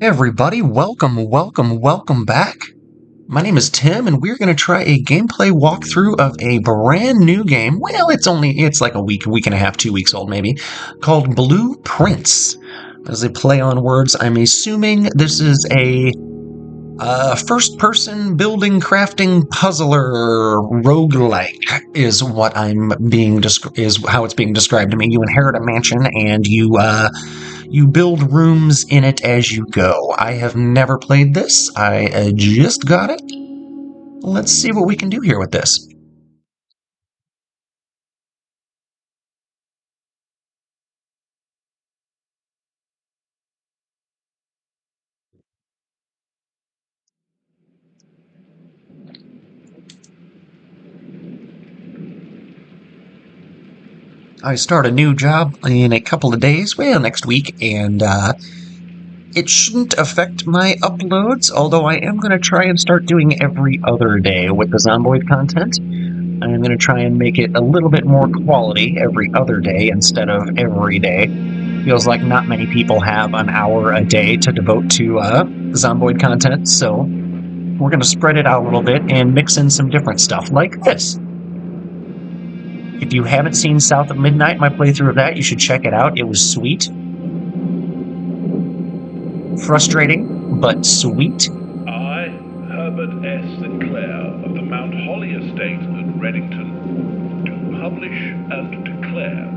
Everybody, welcome back. My name is Tim, and we're going to try a gameplay walkthrough of a brand new game. Well, it's like a week and a half, 2 weeks old maybe, called Blueprints. As a play on words, I'm assuming this is a first-person building, crafting, puzzler roguelike is what is how it's being described to me. You inherit a mansion and you build rooms in it as you go. I have never played this. I just got it. Let's see what we can do here with this. I start a new job in a couple of days, well, next week, and it shouldn't affect my uploads, although I am going to try and start doing every other day with the Zomboid content. I'm going to try and make it a little bit more quality every other day instead of every day. Feels like not many people have an hour a day to devote to Zomboid content, so we're going to spread it out a little bit and mix in some different stuff, like this. If you haven't seen South of Midnight, my playthrough of that, you should check it out. It was sweet. Frustrating, but sweet. I, Herbert S. Sinclair of the Mount Holly Estate at Reddington, do publish and declare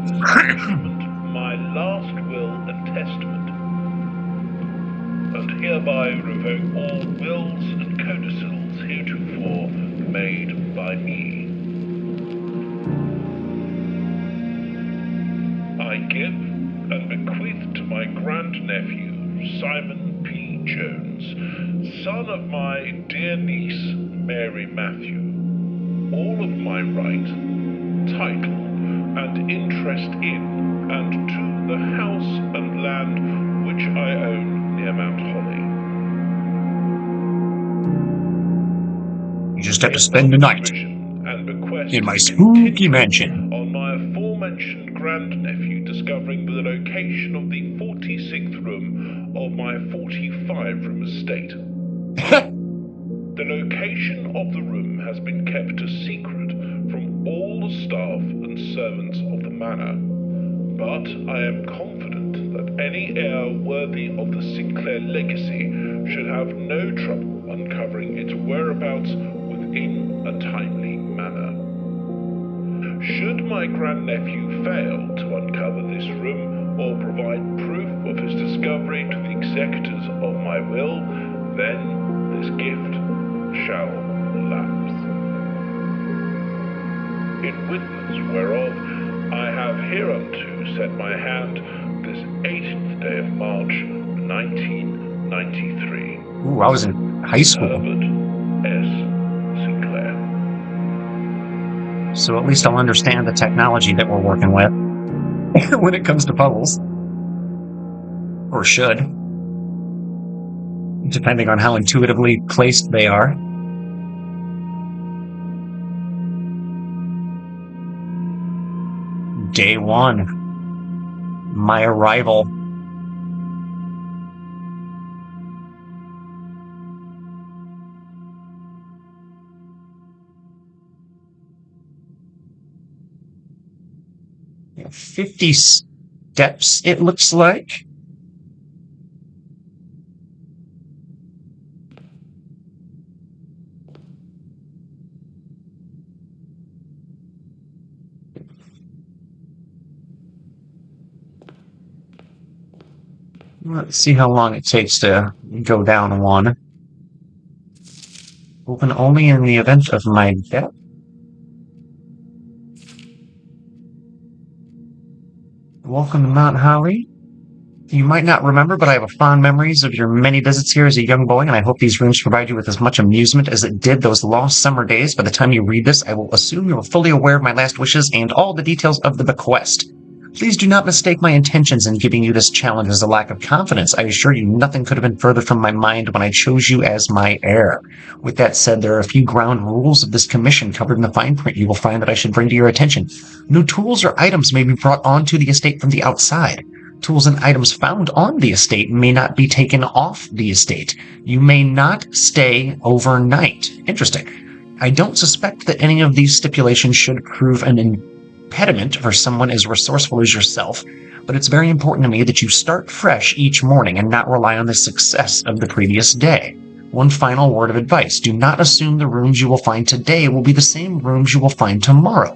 my last will and testament, and hereby revoke all wills and codicils heretofore made by me. I give and bequeath to my grandnephew, Simon P. Jones, son of my dear niece, Mary Matthew, all of my right, title, and interest in and to the house and land which I own near Mount Holly. You just have to spend the night in my spooky mansion. On my aforementioned grandnephew discovering the location of the 46th room of my 45-room estate. The location of the room has been kept a secret from all the staff and servants of the manor, but I am confident that any heir worthy of the Sinclair legacy should have no trouble uncovering its whereabouts within a timely manner. Should my grandnephew fail to uncover this room or provide proof of his discovery to the executors of my will, then this gift shall lapse. In witness whereof I have hereunto set my hand this 18th day of March, 1993. Ooh, I was in high school. Herbert S. Sinclair. So at least I'll understand the technology that we're working with when it comes to puzzles. Or should. Depending on how intuitively placed they are. Day 1. My arrival. Yeah, 50 steps, it looks like. Let's see how long it takes to go down one. Open only in the event of my death. Welcome to Mount Holly. You might not remember, but I have fond memories of your many visits here as a young boy, and I hope these rooms provide you with as much amusement as it did those lost summer days. By the time you read this, I will assume you are fully aware of my last wishes and all the details of the bequest. Please do not mistake my intentions in giving you this challenge as a lack of confidence. I assure you nothing could have been further from my mind when I chose you as my heir. With that said, there are a few ground rules of this commission covered in the fine print you will find that I should bring to your attention. No tools or items may be brought onto the estate from the outside. Tools and items found on the estate may not be taken off the estate. You may not stay overnight. Interesting. I don't suspect that any of these stipulations should prove an impediment for someone as resourceful as yourself, but it's very important to me that you start fresh each morning and not rely on the success of the previous day. One final word of advice. Do not assume the rooms you will find today will be the same rooms you will find tomorrow.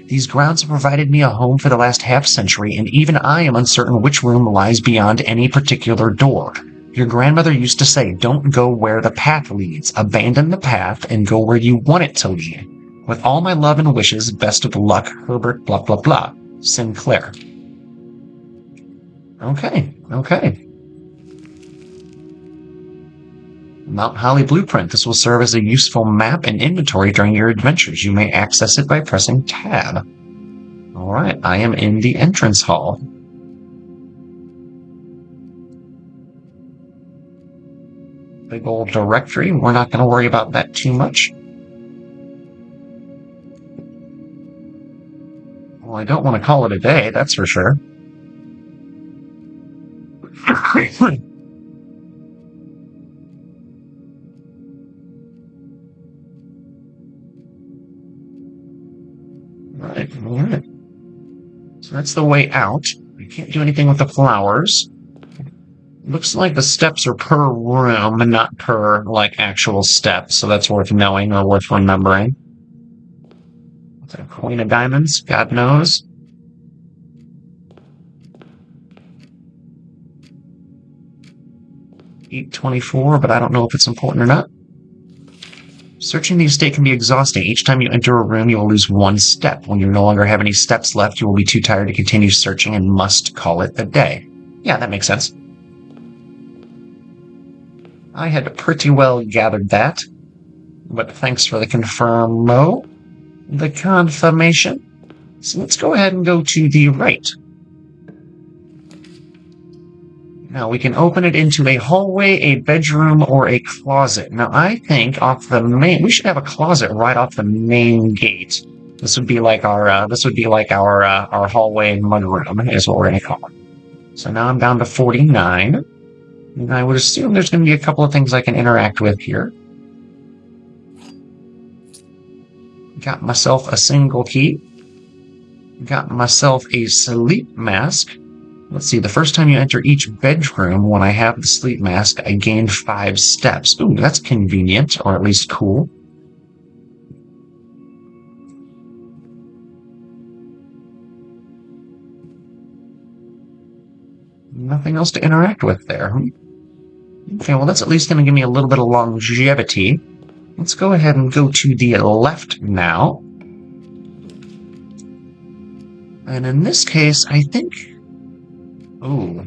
These grounds have provided me a home for the last half-century, and even I am uncertain which room lies beyond any particular door. Your grandmother used to say, don't go where the path leads. Abandon the path and go where you want it to lead. With all my love and wishes, best of luck, Herbert blah blah blah. Sinclair. Okay. Mount Holly Blueprint. This will serve as a useful map and inventory during your adventures. You may access it by pressing Tab. Alright, I am in the entrance hall. Big old directory. We're not going to worry about that too much. Well, I don't want to call it a day, that's for sure. Alright. So that's the way out. We can't do anything with the flowers. Looks like the steps are per room and not per, actual steps, so that's worth knowing or worth remembering. What's that, Queen of Diamonds? God knows. $8.24, but I don't know if it's important or not. Searching the estate can be exhausting. Each time you enter a room, you will lose one step. When you no longer have any steps left, you will be too tired to continue searching and must call it a day. Yeah, that makes sense. I had pretty well gathered that. But thanks for the confirmation. So let's go ahead and go to the right. Now we can open it into a hallway, a bedroom, or a closet. Now I think we should have a closet right off the main gate. This would be like our hallway mudroom is what we're gonna call it. So now I'm down to 49. And I would assume there's gonna be a couple of things I can interact with here. Got myself a single key. Got myself a sleep mask. Let's see, the first time you enter each bedroom, when I have the sleep mask, I gain 5 steps. Ooh, that's convenient, or at least cool. Nothing else to interact with there. Okay, well that's at least going to give me a little bit of longevity. Let's go ahead and go to the left now. And in this case, I think... Ooh.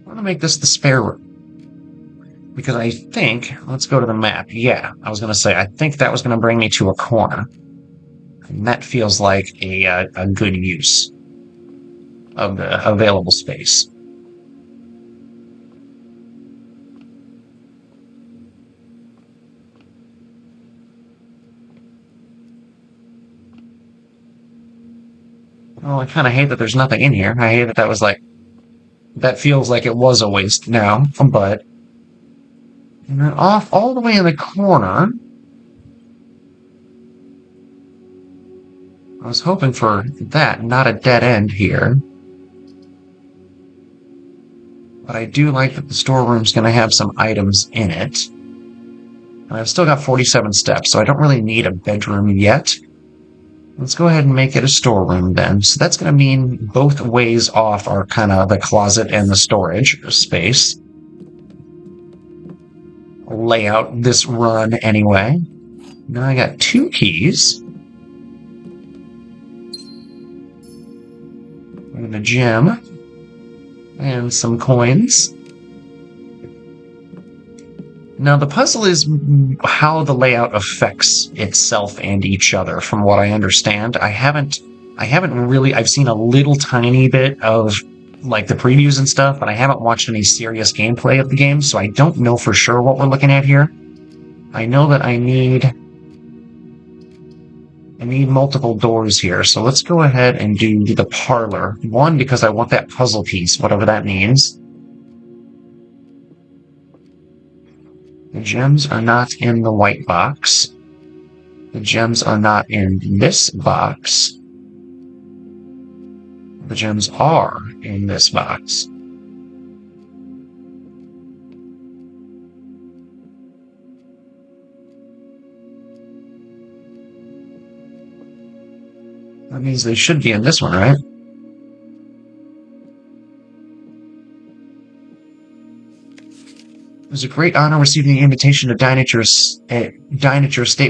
I want to make this the spare room. Because I think... Let's go to the map. Yeah, I was going to say, I think that was going to bring me to a corner. And that feels like a good use of the available space. Oh, I kind of hate that there's nothing in here. I hate that that feels like it was a waste now, but... And then off all the way in the corner... I was hoping for that, not a dead end here. But I do like that the storeroom's going to have some items in it. And I've still got 47 steps, so I don't really need a bedroom yet. Let's go ahead and make it a storeroom then. So that's going to mean both ways off are kind of the closet and the storage space. I'll lay out this run anyway. Now I got 2 keys. And a gem. And some coins. Now the puzzle is how the layout affects itself and each other, from what I understand. I've seen a little tiny bit of like the previews and stuff, but I haven't watched any serious gameplay of the game, so I don't know for sure what we're looking at here. I know that I need multiple doors here, so let's go ahead and do the parlor. One, because I want that puzzle piece, whatever that means. The gems are not in the white box. The gems are not in this box. The gems are in this box. That means they should be in this one, right? It was a great honor receiving the invitation to dine at your estate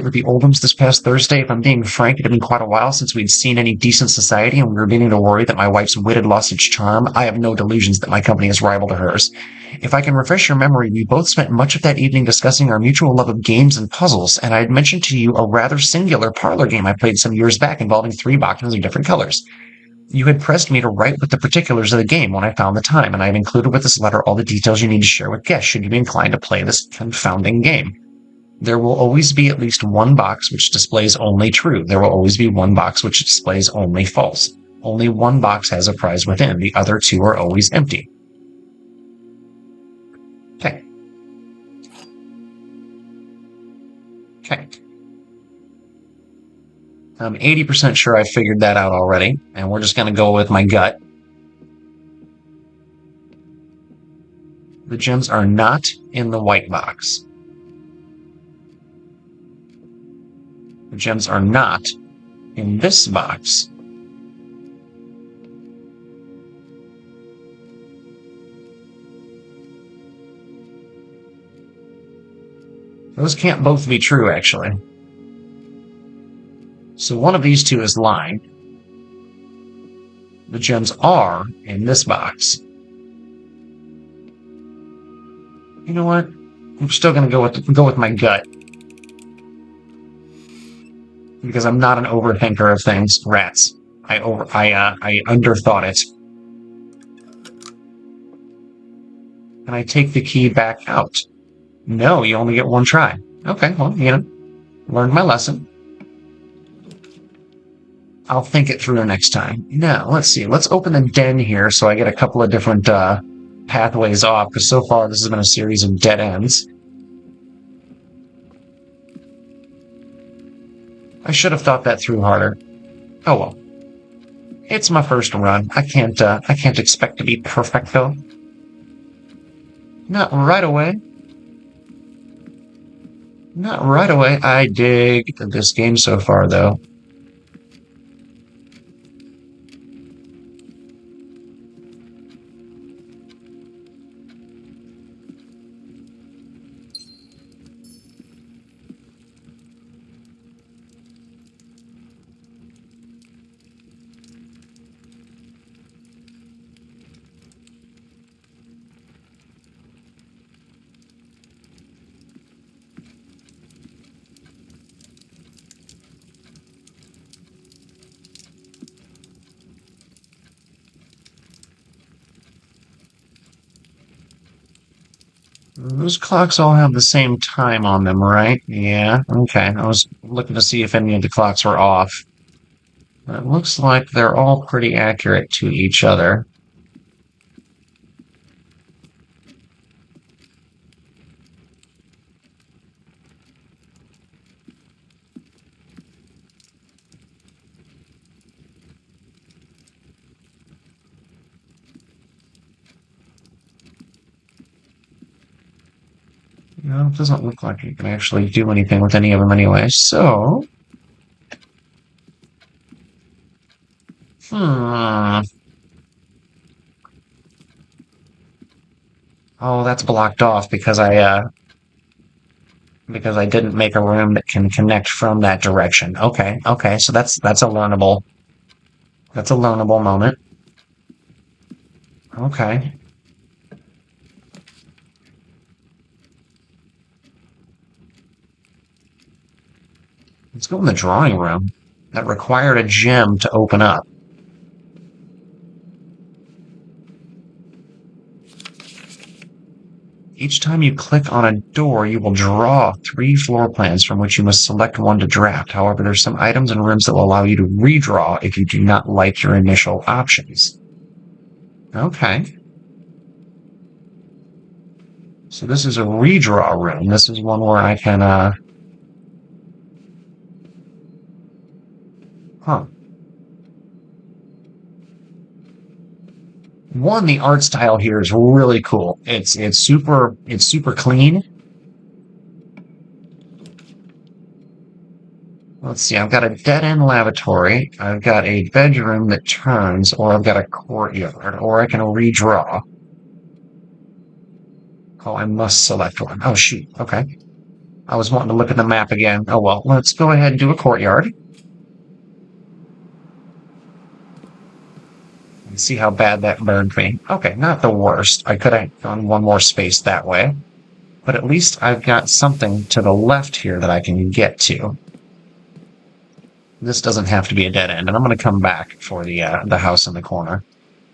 with the Oldhams this past Thursday. If I'm being frank, it had been quite a while since we'd seen any decent society, and we were beginning to worry that my wife's wit had lost its charm. I have no delusions that my company is rival to hers. If I can refresh your memory, we both spent much of that evening discussing our mutual love of games and puzzles, and I had mentioned to you a rather singular parlor game I played some years back involving 3 boxes of different colors. You had pressed me to write with the particulars of the game when I found the time, and I have included with this letter all the details you need to share with guests should you be inclined to play this confounding game. There will always be at least one box which displays only true. There will always be one box which displays only false. Only one box has a prize within. The other 2 are always empty. Okay. Okay. I'm 80% sure I figured that out already, and we're just going to go with my gut. The gems are not in the white box. The gems are not in this box. Those can't both be true, actually. So one of these 2 is lying. The gems are in this box. You know what? I'm still going to go with my gut. Because I'm not an overthinker of things. Rats. I underthought it. And I take the key back out. No, you only get one try. Okay, well, learned my lesson. I'll think it through next time. Now, let's see. Let's open the den here so I get a couple of different pathways off, because so far this has been a series of dead ends. I should have thought that through harder. Oh well. It's my first run. I can't expect to be perfecto. Not right away. Not right away. I dig this game so far, though. Those clocks all have the same time on them, right? Yeah, okay. I was looking to see if any of the clocks were off. It looks like they're all pretty accurate to each other. It doesn't look like you can actually do anything with any of them anyway, so... Oh, that's blocked off because I didn't make a room that can connect from that direction. Okay, so that's a learnable... That's a learnable moment. Okay. Let's go in the drawing room. That required a gem to open up. Each time you click on a door, you will draw 3 floor plans from which you must select one to draft. However, there's some items and rooms that will allow you to redraw if you do not like your initial options. Okay. So this is a redraw room. This is one where I can, huh. One, the art style here is really cool. It's super clean. Let's see, I've got a dead-end lavatory, I've got a bedroom that turns, or I've got a courtyard, or I can redraw. Oh, I must select one. Oh, shoot. Okay. I was wanting to look at the map again. Oh, well, let's go ahead and do a courtyard. And see how bad that burned me. Okay, not the worst. I could have gone one more space that way. But at least I've got something to the left here that I can get to. This doesn't have to be a dead end, and I'm going to come back for the house in the corner.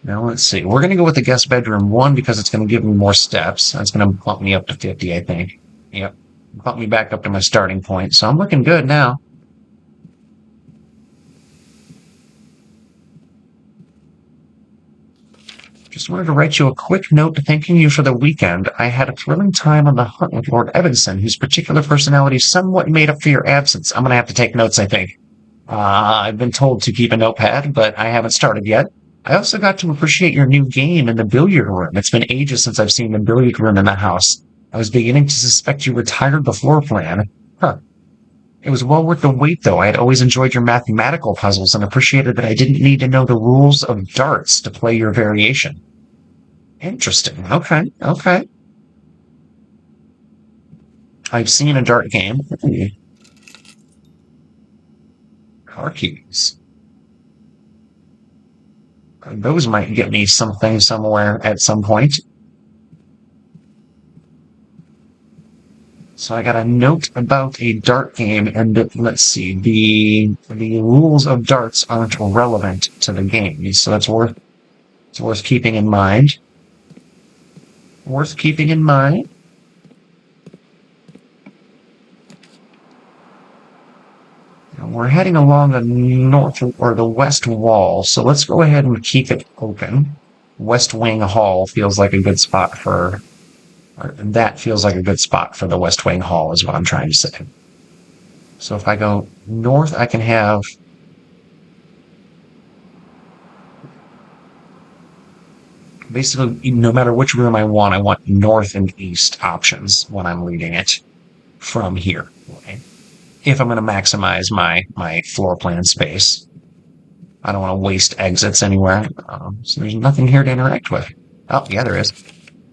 Now, let's see. We're going to go with the guest bedroom 1 because it's going to give me more steps. That's going to bump me up to 50, I think. Yep. Bump me back up to my starting point. So I'm looking good now. Just wanted to write you a quick note thanking you for the weekend. I had a thrilling time on the hunt with Lord Evanson, whose particular personality somewhat made up for your absence. I'm going to have to take notes, I think. I've been told to keep a notepad, but I haven't started yet. I also got to appreciate your new game in the billiard room. It's been ages since I've seen the billiard room in the house. I was beginning to suspect you retired the floor plan. Huh. It was well worth the wait, though. I had always enjoyed your mathematical puzzles and appreciated that I didn't need to know the rules of darts to play your variation. Interesting. Okay. Okay. I've seen a dart game. Car keys. Those might get me something somewhere at some point. So I got a note about a dart game, and let's see, the rules of darts aren't relevant to the game, so it's worth keeping in mind. Worth keeping in mind. We're heading along the north or the west wall, so let's go ahead and keep it open. West Wing Hall feels like a good spot for, or that feels like a good spot for the West Wing Hall, is what I'm trying to say. So if I go north, I can have basically no matter which room I want north and east options when I'm leading it from here. Okay? If I'm going to maximize my floor plan space. I don't want to waste exits anywhere. So there's nothing here to interact with. Oh, yeah, there is.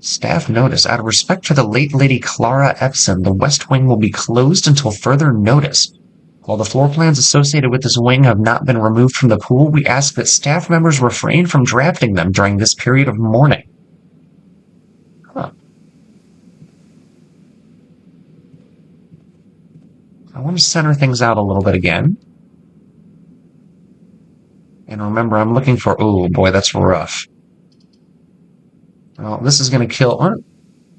Staff notice. Out of respect for the late Lady Clara Epson, the West Wing will be closed until further notice. While the floor plans associated with this wing have not been removed from the pool, we ask that staff members refrain from drafting them during this period of mourning. Huh. I want to center things out a little bit again. And remember, I'm looking for... Oh, boy, that's rough. Well, this is going to kill... Oh,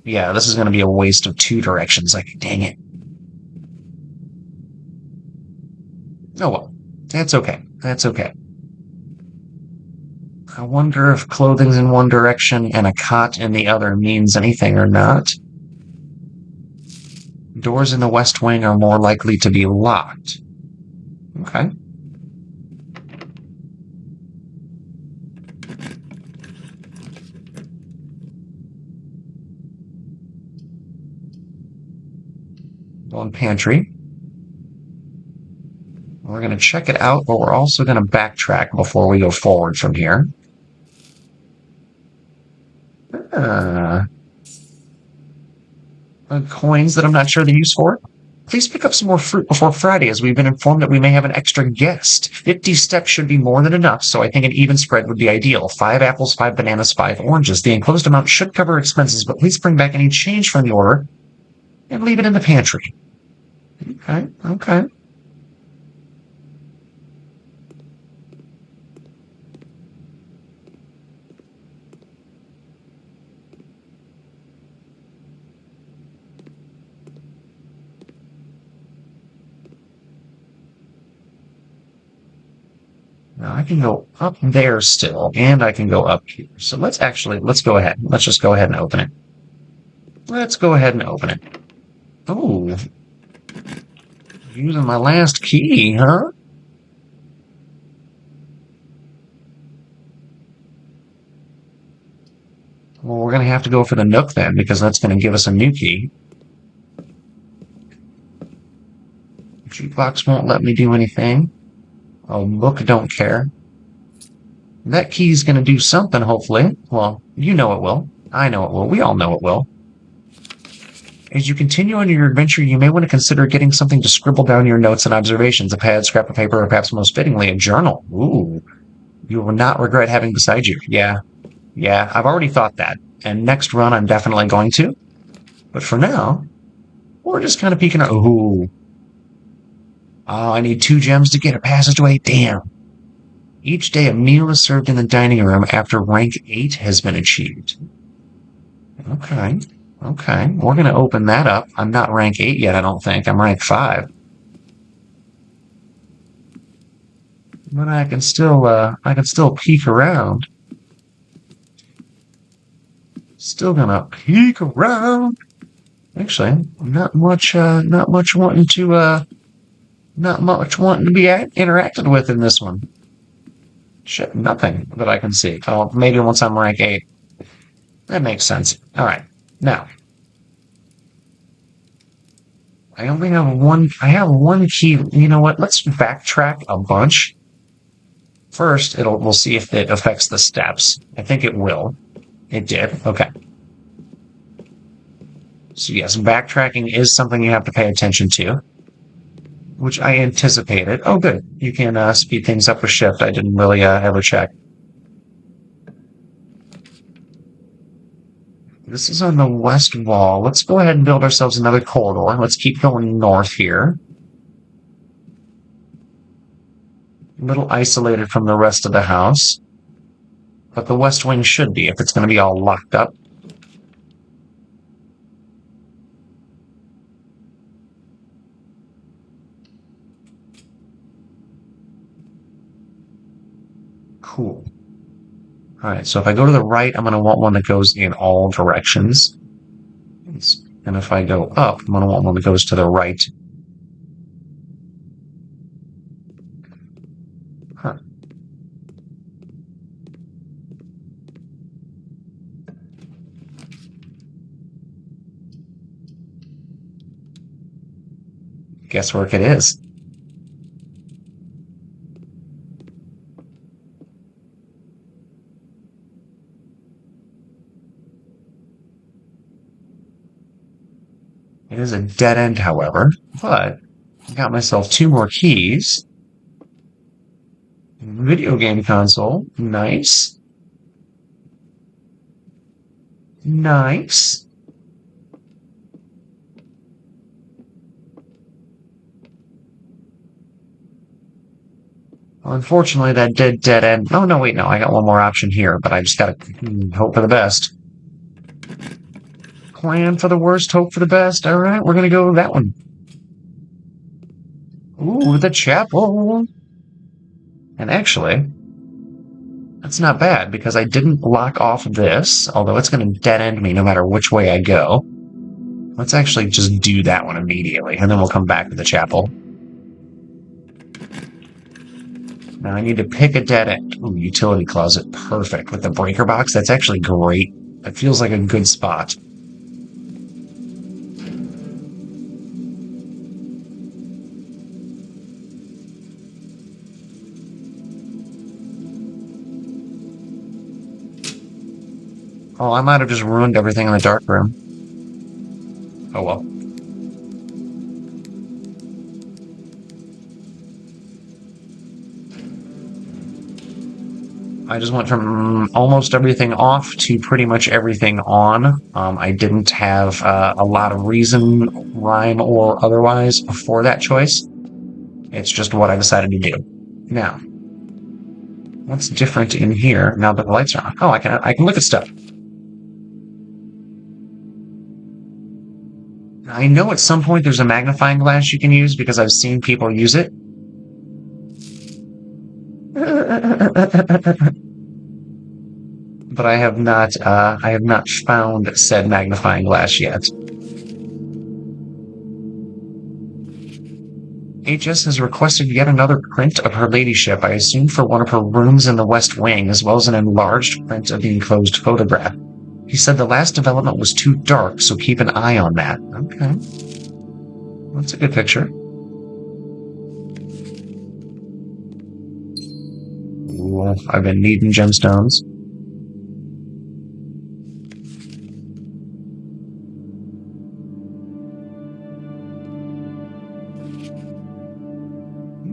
yeah, this is going to be a waste of 2 directions. Like, dang it. Oh, well. That's okay. That's okay. I wonder if clothing's in one direction and a cot in the other means anything or not. Doors in the West Wing are more likely to be locked. Okay. Going pantry. We're going to check it out, but we're also going to backtrack before we go forward from here. Coins that I'm not sure the use for. Please pick up some more fruit before Friday, as we've been informed that we may have an extra guest. 50 steps should be more than enough, so I think an even spread would be ideal. 5 apples, 5 bananas, 5 oranges. The enclosed amount should cover expenses, but please bring back any change from the order and leave it in the pantry. Okay, okay. Now I can go up there still, and I can go up here. So let's go ahead. Let's just go ahead and open it. Let's go ahead and open it. Oh, using my last key, huh? Well, we're going to have to go for the Nook then, because that's going to give us a new key. Jukebox won't let me do anything. Oh, book don't care. That key's going to do something, hopefully. Well, you know it will. I know it will. We all know it will. As you continue on your adventure, you may want to consider getting something to scribble down your notes and observations, a pad, scrap of paper, or perhaps most fittingly, a journal. Ooh. You will not regret having beside you. Yeah, I've already thought that. And next run, I'm definitely going to. But for now, we're just kind of peeking out. Ooh. Oh, I need 2 gems to get a passageway. Damn. Each day, a meal is served in the dining room after rank 8 has been achieved. Okay. We're going to open that up. I'm not rank 8 yet, I don't think. I'm rank 5. But I can still peek around. Still gonna peek around. Actually, not much wanting to be interacted with in this one. Shit, nothing that I can see. Oh, maybe once I'm rank 8. That makes sense. Alright, now. I have one key. You know what? Let's backtrack a bunch. First, we'll see if it affects the steps. I think it will. It did. Okay. So yes, backtracking is something you have to pay attention to, which I anticipated. Oh, good. You can speed things up with shift. I didn't really ever check. This is on the west wall. Let's go ahead and build ourselves another corridor. Let's keep going north here. A little isolated from the rest of the house. But the west wing should be, if it's going to be all locked up. Cool. Alright, so if I go to the right, I'm going to want one that goes in all directions. And if I go up, I'm going to want one that goes to the right. Huh. Guesswork it is. It is a dead end, however, but I got myself 2 more keys. Video game console. Nice. Nice. Well, unfortunately, that dead end. Oh, no, wait, no. I got one more option here, but I just gotta hope for the best. Plan for the worst, hope for the best. All right, we're gonna go with that one. Ooh, the chapel. And actually, that's not bad, because I didn't lock off this, although it's going to dead end me no matter which way I go. Let's actually just do that one immediately, and then we'll come back to the chapel. Now I need to pick a dead end. Ooh, utility closet. Perfect. With the breaker box, that's actually great. It feels like a good spot. Oh, I might have just ruined everything in the dark room. Oh well. I just went from almost everything off to pretty much everything on. I didn't have a lot of reason, rhyme, or otherwise for that choice. It's just what I decided to do. Now, what's different in here now that the lights are on? Oh, I can look at stuff. I know at some point there's a magnifying glass you can use because I've seen people use it. But I have not found said magnifying glass yet. HS has requested yet another print of her ladyship, I assume for one of her rooms in the West Wing, as well as an enlarged print of the enclosed photograph. He said the last development was too dark, so keep an eye on that. Okay. That's a good picture. Ooh, I've been needing gemstones.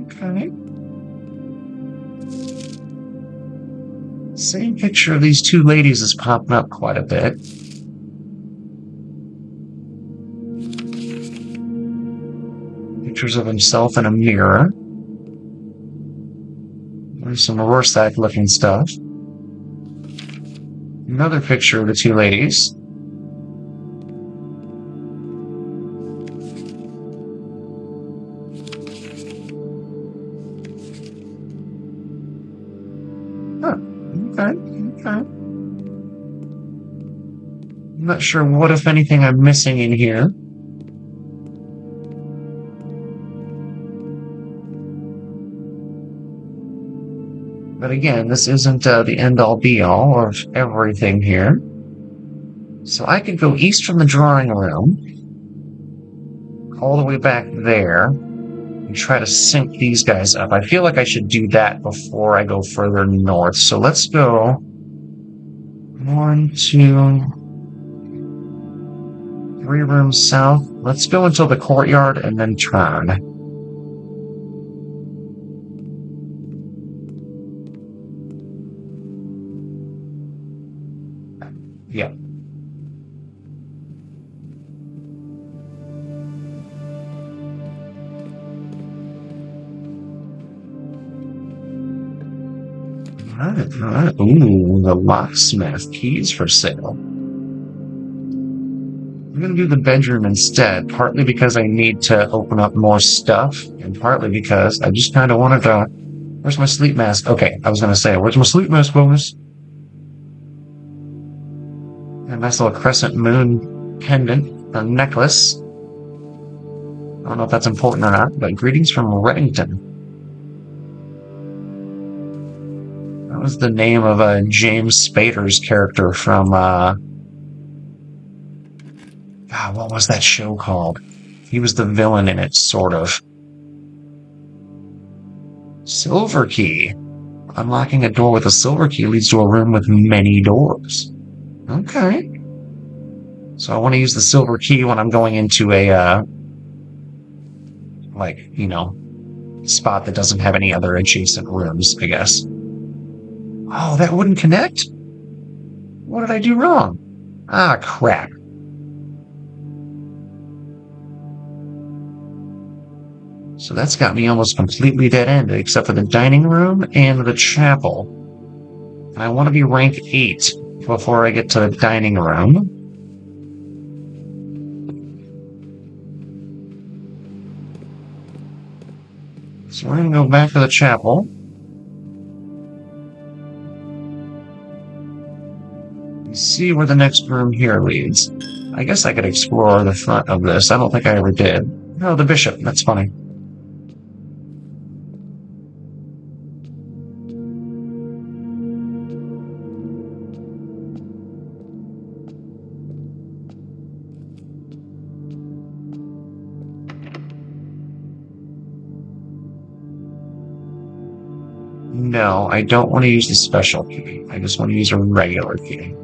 Okay. Same picture of these two ladies is popping up quite a bit. Pictures of himself in a mirror. There's some Rorschach looking stuff. Another picture of the two ladies. Huh. Okay. I'm not sure what, if anything, I'm missing in here. But again, this isn't the end-all be-all of everything here. So I could go east from the drawing room, all the way back there, and try to sync these guys up. I feel like I should do that before I go further north. So let's go 1, 2, 3 rooms south. Let's go until the courtyard and then turn. Yep. Alright. Ooh, the locksmith. Keys for sale. I'm going to do the bedroom instead, partly because I need to open up more stuff, and partly because I just kind of wanted to... Where's my sleep mask? Okay, I was going to say, where's my sleep mask bonus? A nice little crescent moon pendant, or necklace. I don't know if that's important or not, but greetings from Reddington. That was the name of James Spader's character from, God, what was that show called? He was the villain in it, sort of. Silver key. Unlocking a door with a silver key leads to a room with many doors. Okay. So I want to use the silver key when I'm going into a, spot that doesn't have any other adjacent rooms, I guess. Oh, that wouldn't connect? What did I do wrong? Ah, crap. So that's got me almost completely dead-ended, except for the dining room and the chapel. I want to be rank 8 before I get to the dining room. So we're going to go back to the chapel. And see where the next room here leads. I guess I could explore the front of this. I don't think I ever did. Oh, the bishop. That's funny. No, I don't want to use the special key. I just want to use a regular key.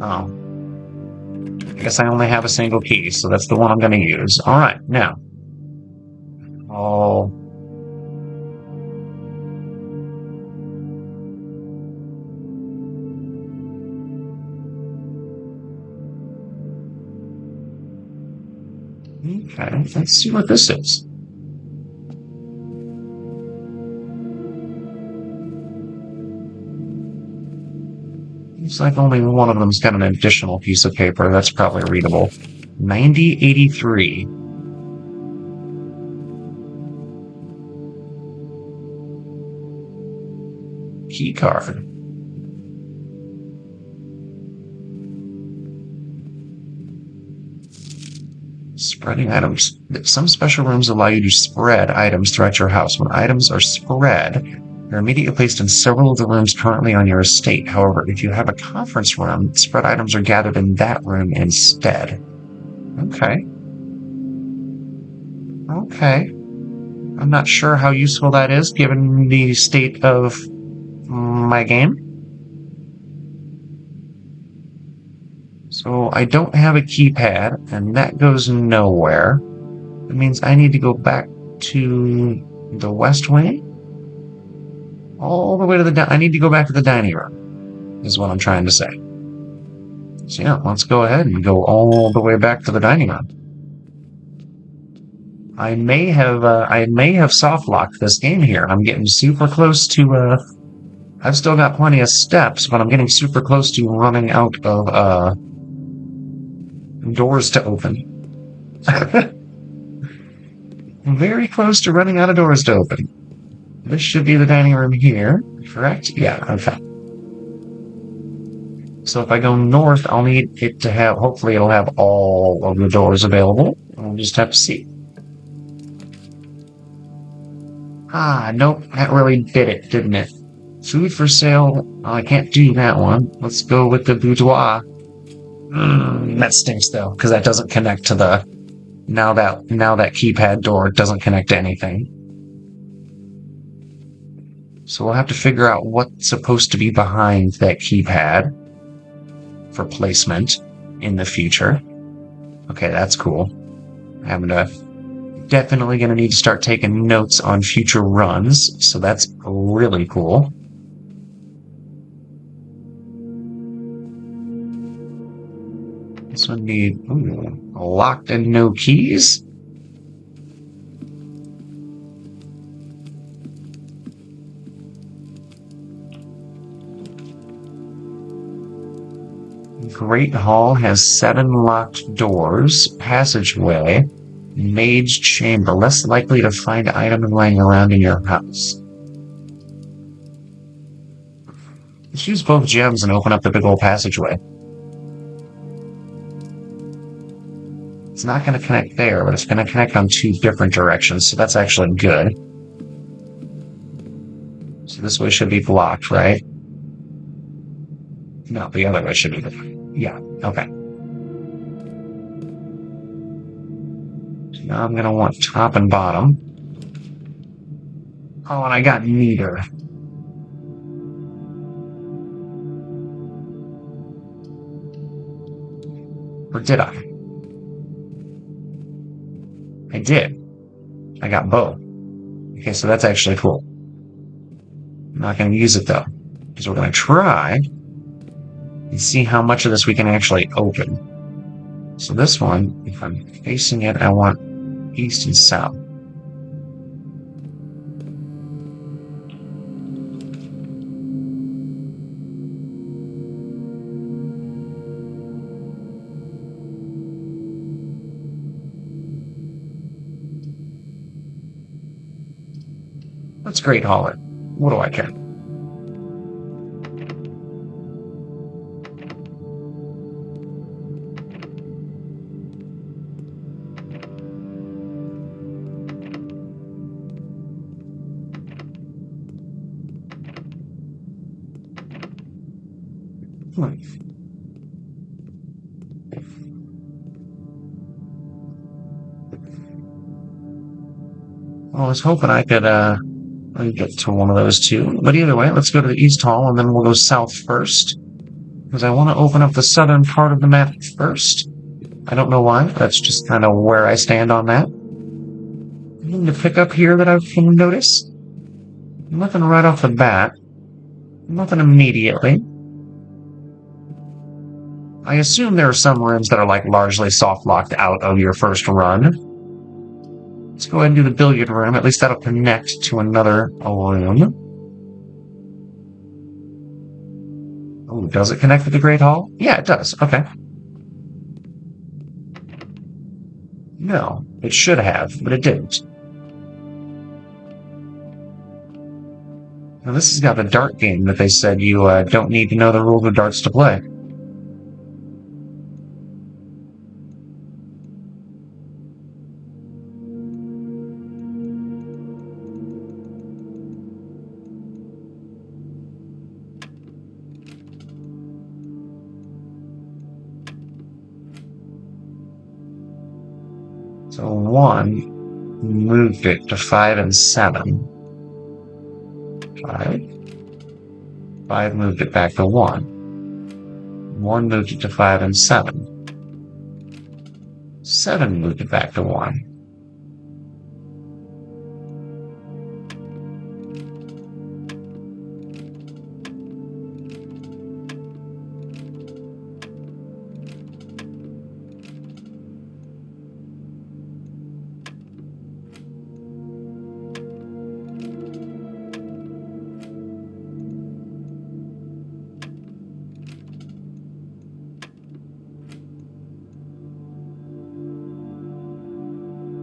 Oh. I guess I only have a single key, so that's the one I'm going to use. Alright, now. Oh. Okay, let's see what this is. Looks like only one of them's got an additional piece of paper. That's probably readable. 9083. key card. Spreading items. Some special rooms allow you to spread items throughout your house. When items are spread, they're immediately placed in several of the rooms currently on your estate. However, if you have a conference room, spread items are gathered in that room instead. Okay. Okay. I'm not sure how useful that is given the state of my game. So I don't have a keypad, and that goes nowhere. It means I need to go back to the west wing? All the way to I need to go back to the dining room, is what I'm trying to say. So yeah, let's go ahead and go all the way back to the dining room. I may have soft locked this game here. I'm getting super close to I've still got plenty of steps, but I'm getting super close to running out of doors to open. I'm very close to running out of doors to open. This should be the dining room here, correct? Yeah, okay. So if I go north, I'll need it to have, hopefully it'll have all of the doors available. We'll just have to see. Ah, nope, that really did it, didn't it? Food for sale, oh, I can't do that one. Let's go with the boudoir. That stinks though, because that doesn't connect to the, now that keypad door doesn't connect to anything. So we'll have to figure out what's supposed to be behind that keypad for placement in the future. Okay, that's cool. I'm definitely going to need to start taking notes on future runs, so that's really cool. This would be locked and no keys. Great Hall has 7 locked doors. Passageway. Maid's Chamber. Less likely to find items lying around in your house. Let's use both gems and open up the big old passageway. It's not going to connect there, but it's going to connect on 2 different directions, so that's actually good. So this way should be blocked, right? No, the other way should be blocked. Yeah, okay. So now I'm going to want top and bottom. Oh, and I got neither. Or did I? I did. I got both. Okay, so that's actually cool. I'm not going to use it though, because we're going to try and see how much of this we can actually open. So this one, if I'm facing it, I want east and south. That's Great Hall. What do I care? Well, I was hoping I could get to one of those two. But either way, let's go to the East Hall and then we'll go south first. Because I want to open up the southern part of the map first. I don't know why. That's just kind of where I stand on that. Anything to pick up here that I can notice? Nothing right off the bat. Nothing immediately. I assume there are some rooms that are like largely soft locked out of your first run. Let's go ahead and do the billiard room. At least that'll connect to another room. Oh, does it connect with the Great Hall? Yeah, it does. Okay. No, it should have, but it didn't. Now, this has got the dart game that they said you don't need to know the rules of darts to play. So 1 moved it to 5 and 7. 5. 5 moved it back to 1. 1 moved it to 5 and 7. 7 moved it back to 1.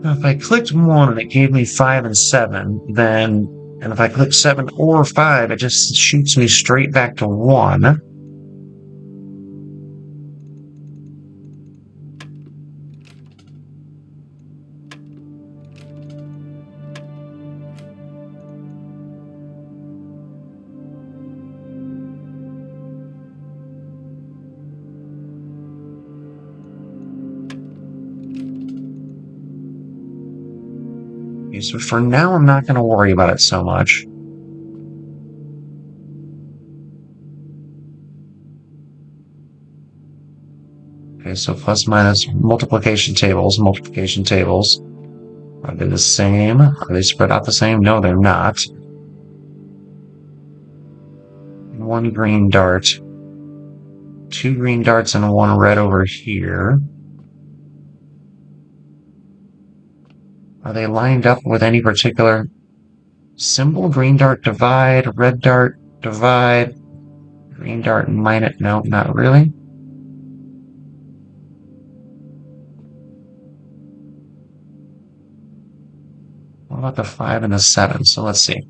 Now, if I clicked 1 and it gave me 5 and 7, and if I click 7 or 5, it just shoots me straight back to 1. Okay, so for now, I'm not going to worry about it so much. Okay, so plus minus multiplication tables. Are they the same? Are they spread out the same? No, they're not. 1 green dart. 2 green darts and 1 red over here. Are they lined up with any particular symbol? Green dart divide, red dart divide, green dart minus. No, not really. What about the 5 and the 7? So let's see.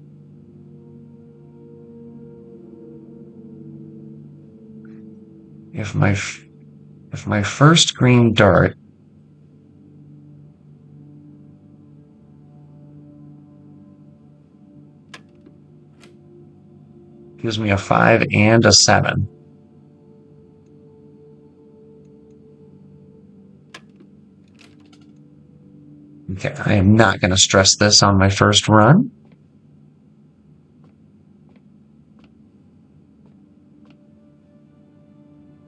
If my first green dart gives me a 5 and a 7. Okay, I am not going to stress this on my first run.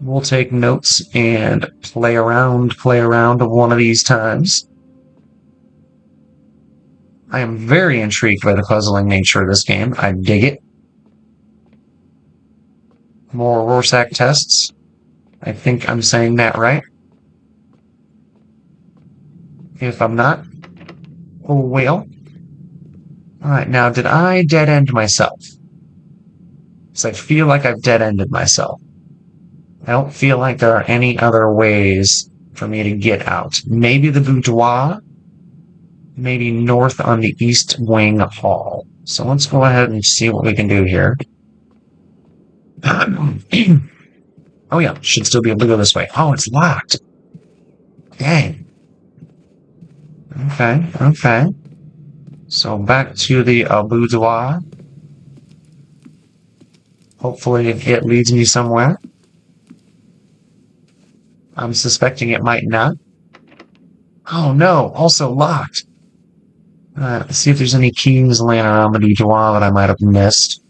We'll take notes and play around one of these times. I am very intrigued by the puzzling nature of this game. I dig it. More Rorschach tests. I think I'm saying that right. If I'm not, oh well. Alright, now did I dead end myself? Because I feel like I've dead ended myself. I don't feel like there are any other ways for me to get out. Maybe the boudoir, maybe north on the east wing hall. So let's go ahead and see what we can do here. Oh yeah, should still be able to go this way. Oh, it's locked. Dang. Okay. So back to the boudoir. Hopefully it leads me somewhere. I'm suspecting it might not. Oh no, also locked. Let's see if there's any keys laying around the boudoir that I might have missed.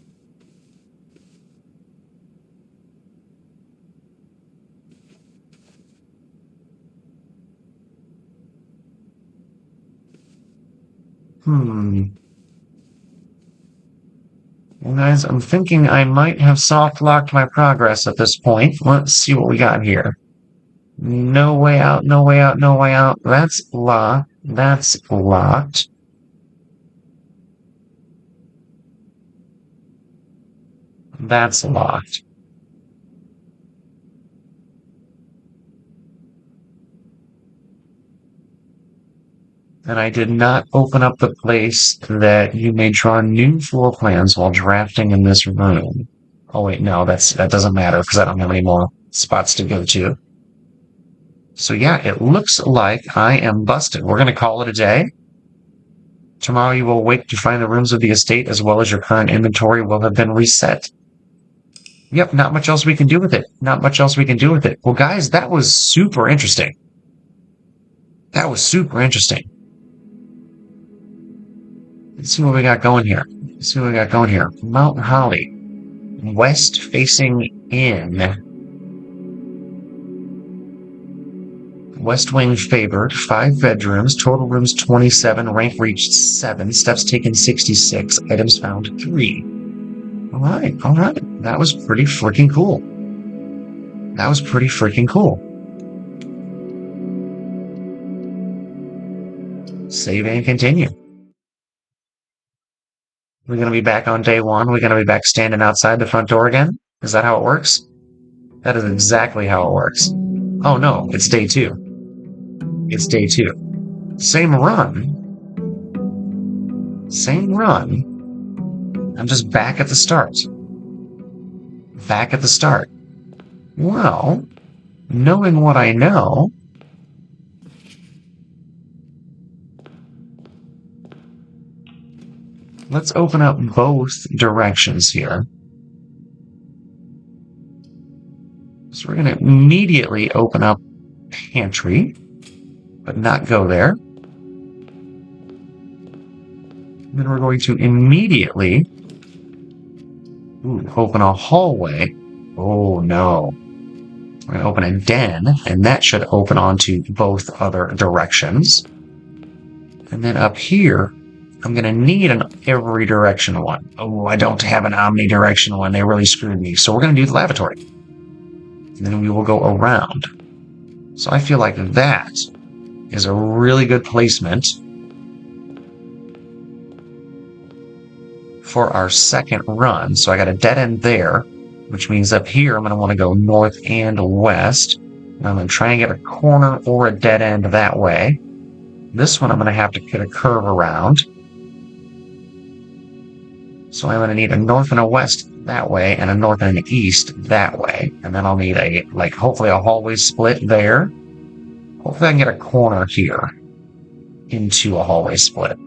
Well, guys, I'm thinking I might have soft-locked my progress at this point. Let's see what we got here. No way out, no way out, no way out. That's locked. That's locked. That's locked. And I did not open up the place that you may draw new floor plans while drafting in this room. Oh wait, no, that doesn't matter because I don't have any more spots to go to. So yeah, it looks like I am busted. We're going to call it a day. Tomorrow you will awake to find the rooms of the estate as well as your current inventory will have been reset. Yep, not much else we can do with it. Not much else we can do with it. Well, guys, that was super interesting. That was super interesting. Let's see what we got going here. Let's see what we got going here. Mount Holly. West facing in. West wing favored. 5 bedrooms. Total rooms 27. Rank reached 7. Steps taken 66. Items found 3. Alright, alright. That was pretty freaking cool. That was pretty freaking cool. Save and continue. We're going to be back on day 1. We're going to be back standing outside the front door again. Is that how it works? That is exactly how it works. Oh no, it's day 2. It's day 2. Same run. Same run. I'm just back at the start. Back at the start. Well, knowing what I know, let's open up both directions here. So we're going to immediately open up pantry, but not go there. Then we're going to immediately open a hallway. Oh no. We're going to open a den, and that should open onto both other directions. And then up here, I'm going to need an every direction one. Oh, I don't have an omnidirectional one. They really screwed me. So we're going to do the lavatory. And then we will go around. So I feel like that is a really good placement for our second run. So I got a dead end there, which means up here I'm going to want to go north and west. And I'm going to try and get a corner or a dead end that way. This one I'm going to have to get a curve around. So I'm going to need a north and a west that way, and a north and an east that way. And then I'll need a, hopefully a hallway split there. Hopefully I can get a corner here into a hallway split.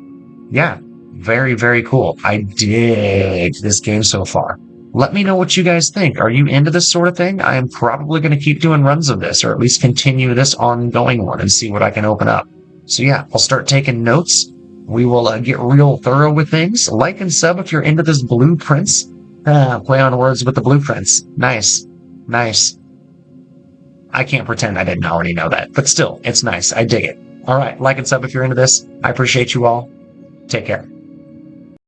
Yeah, very, very cool. I dig this game so far. Let me know what you guys think. Are you into this sort of thing? I am probably going to keep doing runs of this, or at least continue this ongoing one and see what I can open up. So yeah, I'll start taking notes. We will get real thorough with things. Like and sub if you're into this blueprints. Play on words with the blueprints. Nice. Nice. I can't pretend I didn't already know that, but still, it's nice. I dig it. All right, like and sub if you're into this. I appreciate you all. Take care.